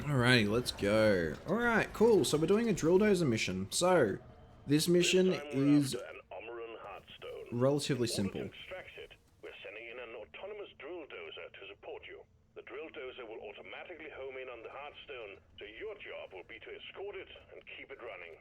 Alrighty, let's go. Alright, cool. So we're doing a drill dozer mission. So, this mission is relatively simple. We're sending in an autonomous drill dozer to support you. The drill dozer will automatically home in on the hardstone, so your job will be to escort it and keep it running.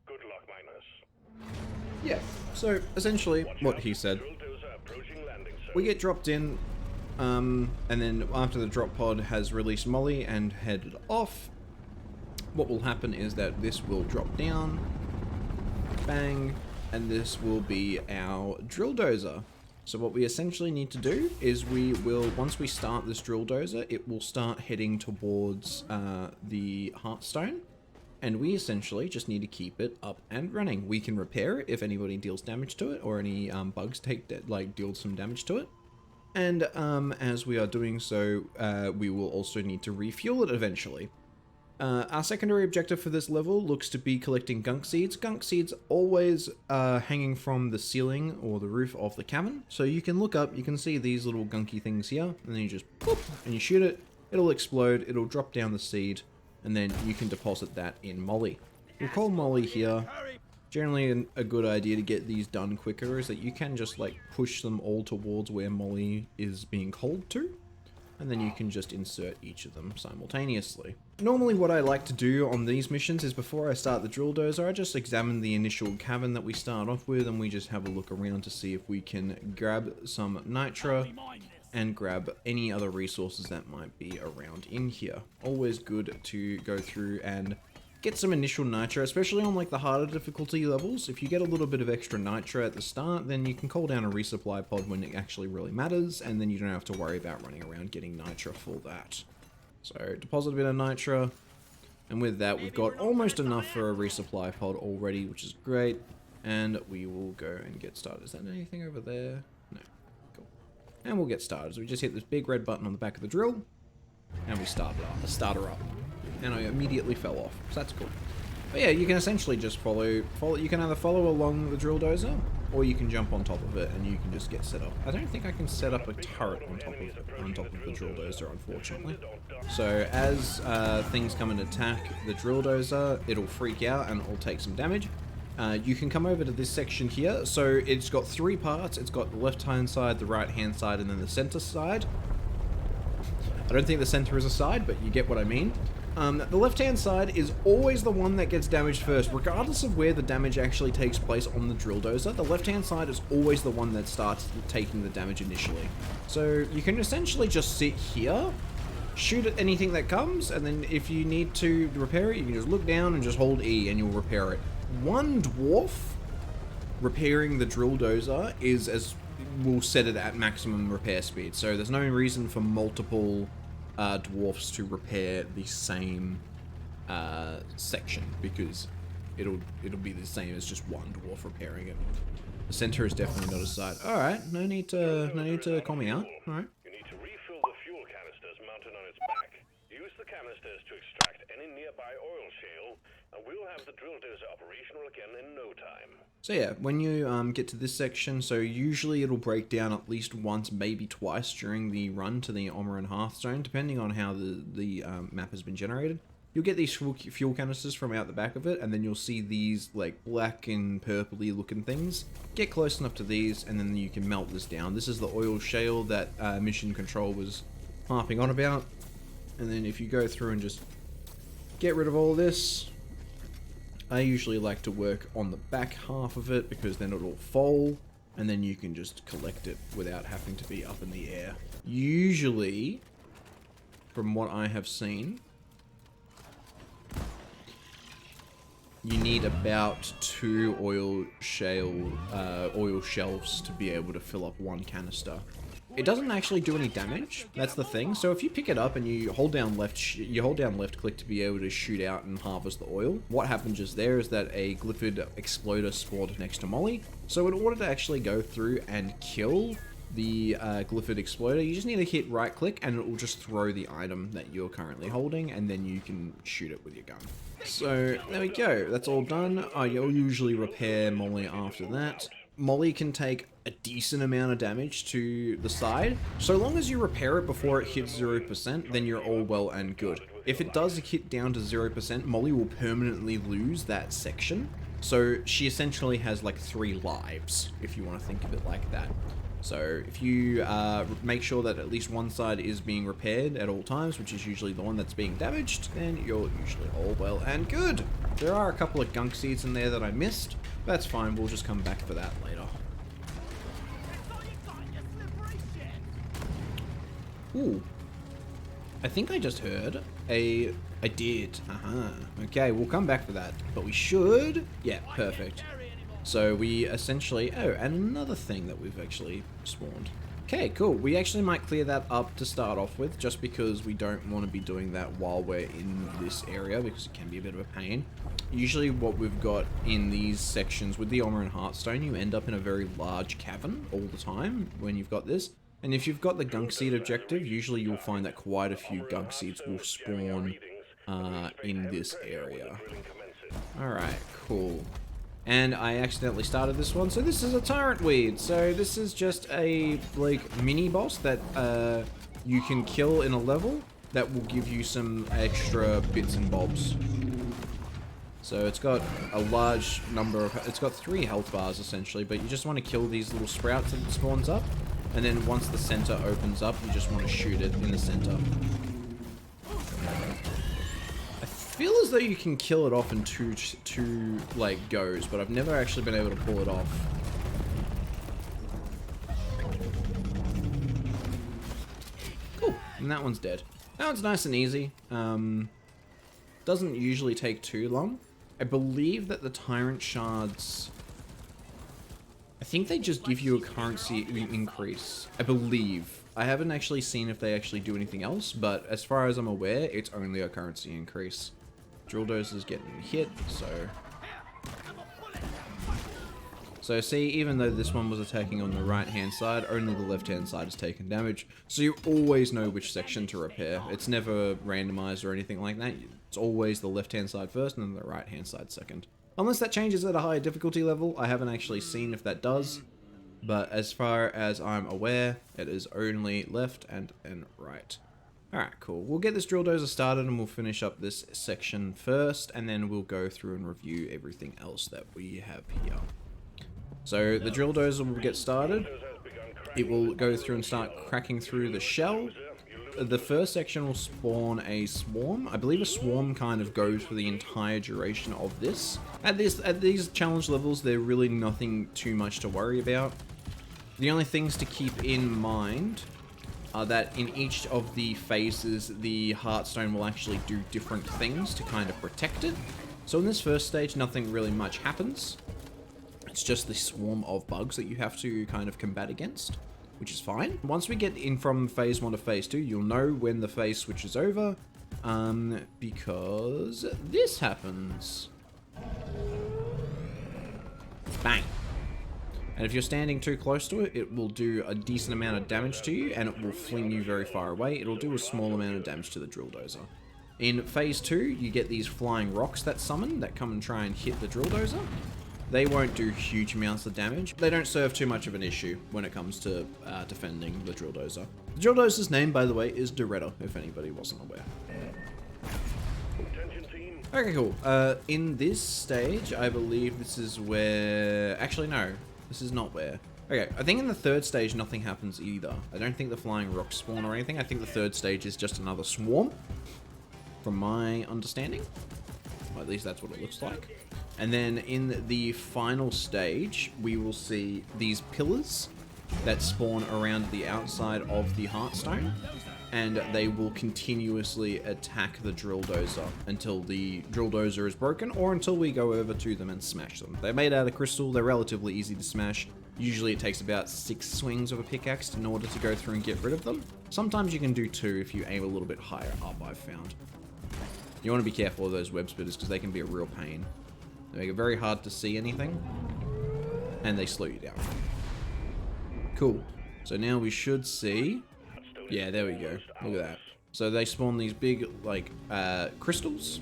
Good luck, miners. Yeah, so essentially what he said. We get dropped in, and then after the drop pod has released Molly and headed off, what will happen is that this will drop down, bang, and this will be our drill dozer. So what we essentially need to do is we will, once we start this drill dozer, it will start heading towards the Hearthstone, and we essentially just need to keep it up and running. We can repair it if anybody deals damage to it, or any bugs deal some damage to it. And as we are doing so, we will also need to refuel it eventually. Our secondary objective for this level looks to be collecting gunk seeds. Gunk seeds always hanging from the ceiling or the roof of the cavern. So you can look up, you can see these little gunky things here, and then you just pop and you shoot it. It'll explode, it'll drop down the seed, and then you can deposit that in Molly. We'll call Molly here. Generally a good idea to get these done quicker is that you can just like push them all towards where Molly is being called to, and then you can just insert each of them simultaneously. Normally what I like to do on these missions is before I start the drill dozer, I just examine the initial cavern that we start off with, and we just have a look around to see if we can grab some nitra and grab any other resources that might be around in here. Always good to go through and get some initial nitra, especially on like the harder difficulty levels. If you get a little bit of extra nitra at the start, then you can call down a resupply pod when it actually really matters, and then you don't have to worry about running around getting nitra for that. So deposit a bit of nitra, and with that we've got almost enough for a resupply pod already, which is great, and we will go and get started. Is that anything over there? No. Cool. And we'll get started. So we just hit this big red button on the back of the drill, and we start her up. And I immediately fell off, so that's cool. But yeah, you can essentially just follow, you can either follow along the drill dozer, or you can jump on top of it and you can just get set up. I don't think I can set up a turret on top of the drill dozer, unfortunately. So as things come and attack the drill dozer, it'll freak out and it'll take some damage. You can come over to this section here. So it's got three parts. It's got the left-hand side, the right-hand side, and then the center side. I don't think the center is a side, but you get what I mean. The left-hand side is always the one that gets damaged first, regardless of where the damage actually takes place on the drill dozer. The left-hand side is always the one that starts taking the damage initially. So you can essentially just sit here, shoot at anything that comes, and then if you need to repair it, you can just look down and just hold E and you'll repair it. One dwarf repairing the drill dozer will set it at maximum repair speed. So there's no reason for multiple dwarfs to repair the same section, because it'll be the same as just one dwarf repairing it. The center is definitely not a side. All right, no need to call me out. All right. You need to refill the fuel canisters mounted on its back. Use the canisters to extract any nearby oil shale, and we'll have the drill dozer operational again in no time. So yeah, when you get to this section, so usually it'll break down at least once, maybe twice during the run to the Omoran Hearthstone, depending on how the map has been generated. You'll get these fuel canisters from out the back of it, and then you'll see these like black and purpley looking things. Get close enough to these, and then you can melt this down. This is the oil shale that Mission Control was harping on about. And then if you go through and just get rid of all this, I usually like to work on the back half of it, because then it'll fall, and then you can just collect it without having to be up in the air. Usually, from what I have seen, you need about 2 oil shelves to be able to fill up one canister. It doesn't actually do any damage. That's the thing. So if you pick it up and you hold down left click to be able to shoot out and harvest the oil, what happens just there is that a glyphid exploder spawned next to Molly. So in order to actually go through and kill the glyphid exploder, you just need to hit right click and it will just throw the item that you're currently holding, and then you can shoot it with your gun. So there we go. That's all done. You'll usually repair Molly after that. Molly can take a decent amount of damage to the side. So long as you repair it before it hits 0%, then you're all well and good. if it does hit down to 0%, Molly will permanently lose that section. So she essentially has like 3 lives, if you want to think of it like that. So if you make sure that at least one side is being repaired at all times, which is usually the one that's being damaged, then you're usually all well and good. There are a couple of gunk seeds in there that I missed. That's fine, we'll just come back for that later. Ooh. I think I just heard I did. Okay, we'll come back for that. But we should... Yeah, perfect. So we essentially... Oh, and another thing that we've actually spawned. Okay, cool. We actually might clear that up to start off with, just because we don't want to be doing that while we're in this area, because it can be a bit of a pain. Usually what we've got in these sections with the Armor and Heartstone, you end up in a very large cavern all the time when you've got this. And if you've got the Gunk Seed objective, usually you'll find that quite a few Gunk Seeds will spawn in this area. Alright, cool. And I accidentally started this one, so this is a Tyrant Weed. So this is just a, like, mini-boss that you can kill in a level that will give you some extra bits and bobs. So it's got a large number of... It's got 3 health bars, essentially, but you just want to kill these little sprouts that it spawns up. And then once the center opens up, you just want to shoot it in the center. I feel as though you can kill it off in two like goes, but I've never actually been able to pull it off. Cool, and that one's dead. That one's nice and easy. Doesn't usually take too long. I believe that the Tyrant Shards... I think they just give you a currency increase. I believe. I haven't actually seen if they actually do anything else, but as far as I'm aware, it's only a currency increase. Drill Dozer's getting hit, so... So see, even though this one was attacking on the right-hand side, only the left-hand side has taken damage. So you always know which section to repair. It's never randomized or anything like that. It's always the left-hand side first and then the right-hand side second. Unless that changes at a higher difficulty level, I haven't actually seen if that does. But as far as I'm aware, it is only left and right. Alright, cool. We'll get this Drill Dozer started and we'll finish up this section first, and then we'll go through and review everything else that we have here. So the Drill Dozer will get started. It will go through and start cracking through the shell. The first section will spawn a swarm. I believe a swarm kind of goes for the entire duration of this. At these challenge levels, there's really nothing too much to worry about. The only things to keep in mind are that in each of the phases, the Heartstone will actually do different things to kind of protect it. So in this first stage, nothing really much happens. It's just the swarm of bugs that you have to kind of combat against, which is fine. Once we get in from phase 1 to phase 2, you'll know when the phase switches over, because this happens. Bang. And if you're standing too close to it, it will do a decent amount of damage to you, and it will fling you very far away. It'll do a small amount of damage to the Drill Dozer. In phase 2, you get these flying rocks that summon, that come and try and hit the Drill Dozer. They won't do huge amounts of damage. They don't serve too much of an issue when it comes to defending the Drill Dozer. The Drill Dozer's name, by the way, is Doretta, if anybody wasn't aware. Okay, cool. In this stage, I believe this is where... Actually, no. This is not where. Okay, I think in the third stage, nothing happens either. I don't think the flying rocks spawn or anything. I think the third stage is just another swarm, from my understanding. Well, at least that's what it looks like. And then in the final stage, we will see these pillars that spawn around the outside of the Heartstone, and they will continuously attack the Drill Dozer until the Drill Dozer is broken, or until we go over to them and smash them. They're made out of crystal, they're relatively easy to smash. Usually it takes about 6 swings of a pickaxe in order to go through and get rid of them. Sometimes you can do 2 if you aim a little bit higher up, I've found. You want to be careful of those web spitters because they can be a real pain. They make it very hard to see anything, and they slow you down. Cool. So now we should see... Yeah, there we go. Look at that. So they spawn these big, like, crystals,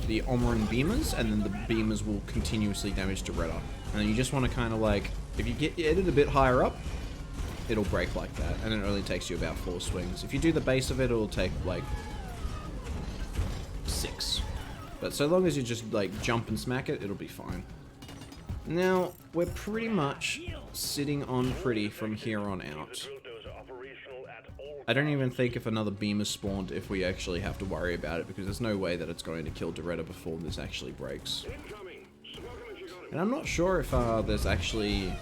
the Omoran beamers, and then the beamers will continuously damage Doretta. And then you just want to kind of like, if you get it a bit higher up, it'll break like that, and it only takes you about 4 swings. If you do the base of it, it'll take like 6. But so long as you just like jump and smack it, it'll be fine. Now, we're pretty much sitting on pretty from here on out. I don't even think if another beam is spawned if we actually have to worry about it, because there's no way that it's going to kill Doretta before this actually breaks. And I'm not sure if there's actually...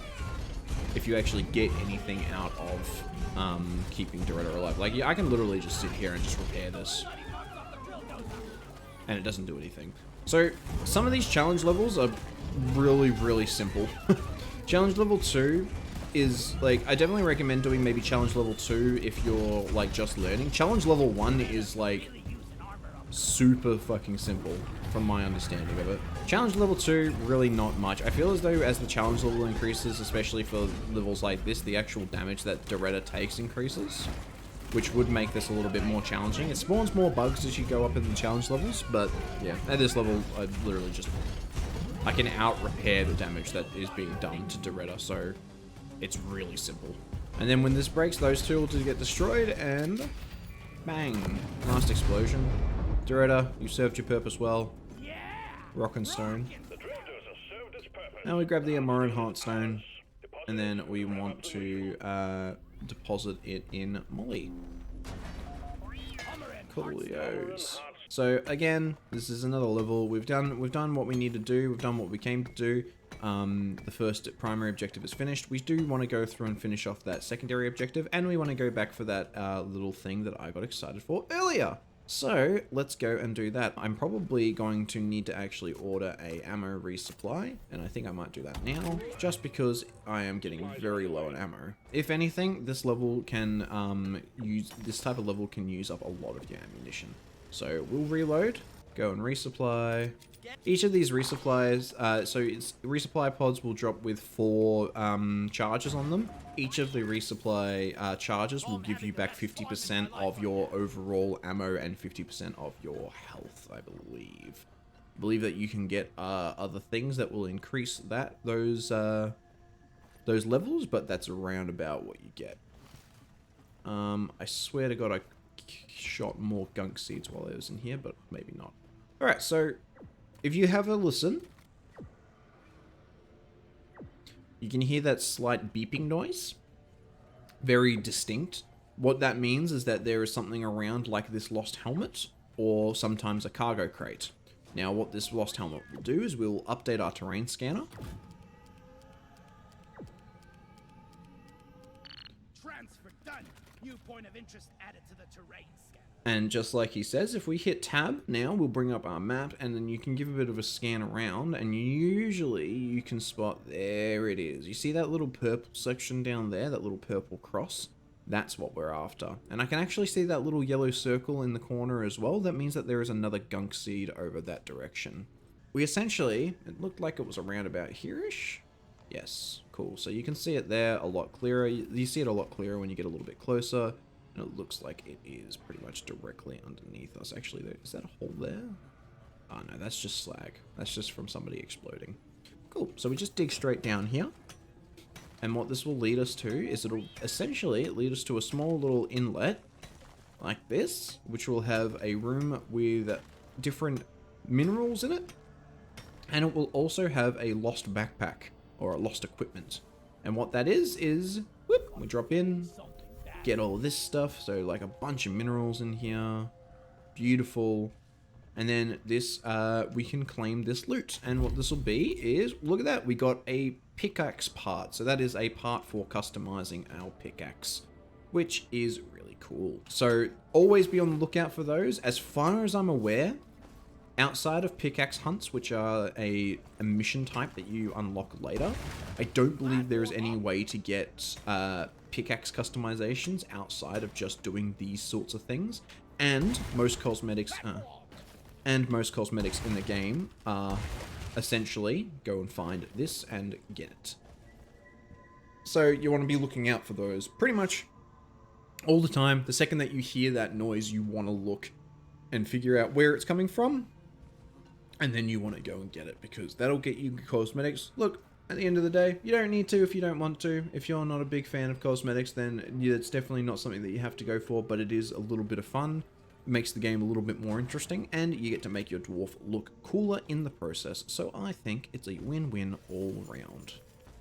if you actually get anything out of keeping Doretta alive. Like, yeah, I can literally just sit here and just repair this. And it doesn't do anything. So, some of these challenge levels are really, really simple. Challenge level 2 is, like, I definitely recommend doing maybe challenge level 2 if you're, like, just learning. Challenge level 1 is, like, super fucking simple, from my understanding of it. Challenge level 2, really not much. I feel as though as the challenge level increases, especially for levels like this, the actual damage that Doretta takes increases, which would make this a little bit more challenging. It spawns more bugs as you go up in the challenge levels, but yeah, at this level, I literally just... I can out-repair the damage that is being done to Doretta, so it's really simple. And then when this breaks, those two will just get destroyed, and bang! Last explosion. Doretta, you served your purpose well. Rock and stone. Now we grab the Amoran Heartstone, and then we want to deposit it in Molly. Coolios. So again, this is another level. We've done what we need to do. We've done what we came to do. The first primary objective is finished. We do want to go through and finish off that secondary objective, and we want to go back for that little thing that I got excited for earlier. So let's go and do that. I'm probably going to need to actually order a ammo resupply, and I think I might do that now, just because I am getting very low on ammo. If anything, this level can this type of level can use up a lot of your ammunition. So we'll reload, go and resupply. Each of these resupplies, resupply pods will drop with 4 charges on them. Each of the resupply charges will give you back 50% of your overall ammo and 50% of your health, I believe. I believe that you can get other things that will increase those levels, but that's around about what you get. I swear to God, I shot more gunk seeds while I was in here, but maybe not. Alright, so if you have a listen, you can hear that slight beeping noise. Very distinct. What that means is that there is something around like this lost helmet, or sometimes a cargo crate. Now what this lost helmet will do is we'll update our terrain scanner. Transfer done. New point of interest added to the terrain scanner. And just like he says, if we hit tab now, we'll bring up our map, and then you can give a bit of a scan around, and usually you can spot, there it is. You see that little purple section down there, that little purple cross? That's what we're after. And I can actually see that little yellow circle in the corner as well. That means that there is another gunk seed over that direction. We essentially, it looked like it was around about here-ish. Yes, cool. So you can see it there a lot clearer. You see it a lot clearer when you get a little bit closer. And it looks like it is pretty much directly underneath us. Actually, is that a hole there? Oh no, that's just slag. That's just from somebody exploding. Cool, so we just dig straight down here. And what this will lead us to is it'll essentially lead us to a small little inlet like this, which will have a room with different minerals in it. And it will also have a lost backpack or a lost equipment. And what that is, whoop, we drop in, get all this stuff, so like a bunch of minerals in here, beautiful, and then this we can claim this loot. And what this will be is, look at that, we got a pickaxe part, so that is a part for customizing our pickaxe, which is really cool. So always be on the lookout for those. As far as I'm aware, outside of pickaxe hunts, which are a mission type that you unlock later, I don't believe there is any way to get pickaxe customizations outside of just doing these sorts of things. And most cosmetics in the game are essentially go and find this and get it. So you want to be looking out for those pretty much all the time. The second that you hear that noise, you want to look and figure out where it's coming from. And then you want to go and get it, because that'll get you cosmetics. Look, at the end of the day, you don't need to if you don't want to. If you're not a big fan of cosmetics, then it's definitely not something that you have to go for, but it is a little bit of fun. makes the game a little bit more interesting, and you get to make your dwarf look cooler in the process. So I think it's a win-win all round.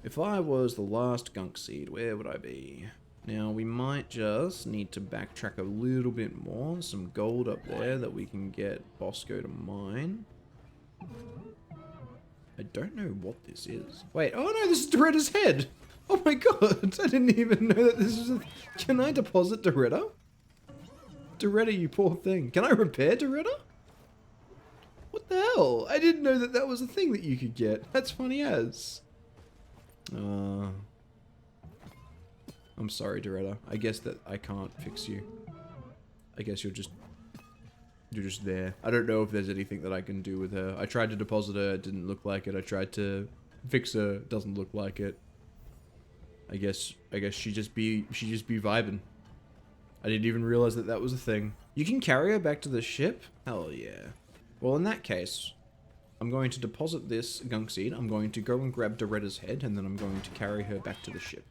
If I was the last Gunk Seed, where would I be? Now, we might just need to backtrack a little bit more. Some gold up there that we can get Bosco to mine. I don't know what this is. Wait, oh no, this is Doretta's head! Oh my god, I didn't even know that this was a... Can I deposit Doretta? Doretta, you poor thing. Can I repair Doretta? What the hell? I didn't know that that was a thing that you could get. That's funny as. I'm sorry, Doretta. I guess that I can't fix you. I guess you're just there. I don't know if there's anything that I can do with her. I tried to deposit her, it didn't look like it. I tried to fix her, doesn't look like it. I guess she just be vibing. I didn't even realize that that was a thing. You can carry her back to the ship? Hell yeah. Well, in that case, I'm going to deposit this Gunk Seed. I'm going to go and grab Doretta's head, and then I'm going to carry her back to the ship.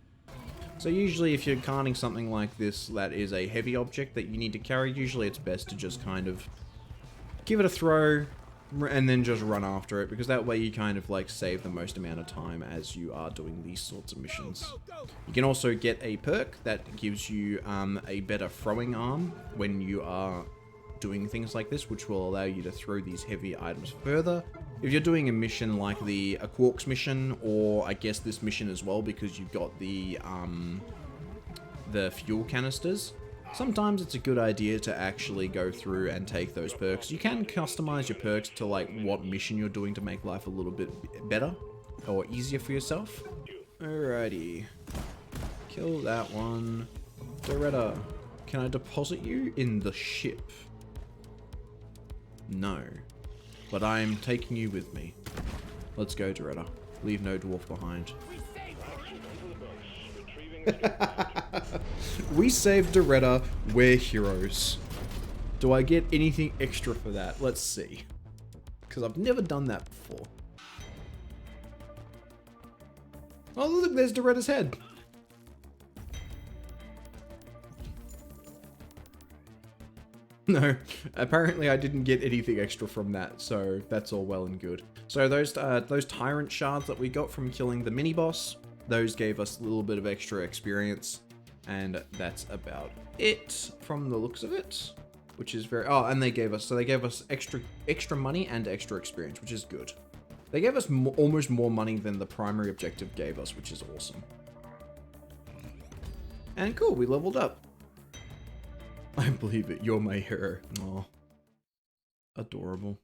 So usually if you're carting something like this that is a heavy object that you need to carry, usually it's best to just kind of give it a throw and then just run after it, because that way you kind of like save the most amount of time as you are doing these sorts of missions. You can also get a perk that gives you a better throwing arm when you are doing things like this, which will allow you to throw these heavy items further. If you're doing a mission like a Quarks mission, or I guess this mission as well, because you've got the fuel canisters, sometimes it's a good idea to actually go through and take those perks. You can customize your perks to like what mission you're doing to make life a little bit better or easier for yourself. Alrighty. Kill that one. Doretta, can I deposit you in the ship? No. But I am taking you with me. Let's go, Doretta. Leave no dwarf behind. We saved Doretta. We're heroes. Do I get anything extra for that? Let's see. Because I've never done that before. Oh, look, there's Doretta's head. No, apparently I didn't get anything extra from that, so that's all well and good. So those Tyrant shards that we got from killing the mini-boss, those gave us a little bit of extra experience, and that's about it from the looks of it, which is very... Oh, and they gave us extra money and extra experience, which is good. They gave us almost more money than the primary objective gave us, which is awesome. And cool, we leveled up. I believe it, you're my hero. Aw. Adorable.